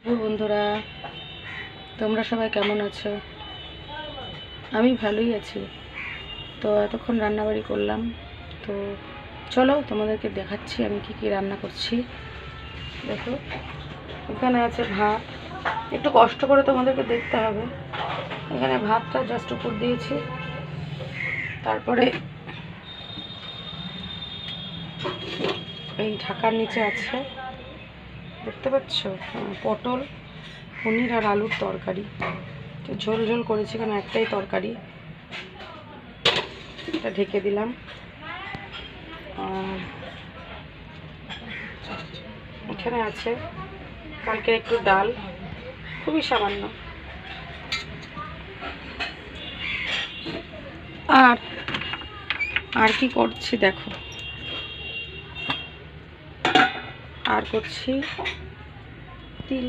বন্ধুরা, তোমরা সবাই কেমন আছো? আমি ভালোই আছি। তো এতক্ষণ রান্নাবাড়ি করলাম, তো চলো তোমাদেরকে দেখাচ্ছি আমি কি কি রান্না করছি। দেখো, এখানে আছে ভাত। একটু কষ্ট করে তোমাদেরকে দেখতে হবে। এখানে ভাতটা জাস্ট উপর দিয়েছি, তারপরে এই ঢাকার নিচে আছে, দেখতে পাচ্ছ, পটল, পনির আর আলুর তরকারি। তো ঝোল ঝোল করেছি, কারণ একটাই তরকারি। এটা ঢেকে দিলাম। আর এখানে আছে কালকের একটু ডাল, খুবই সামান্য। আর আর কি করছি দেখো, আর করছি তিল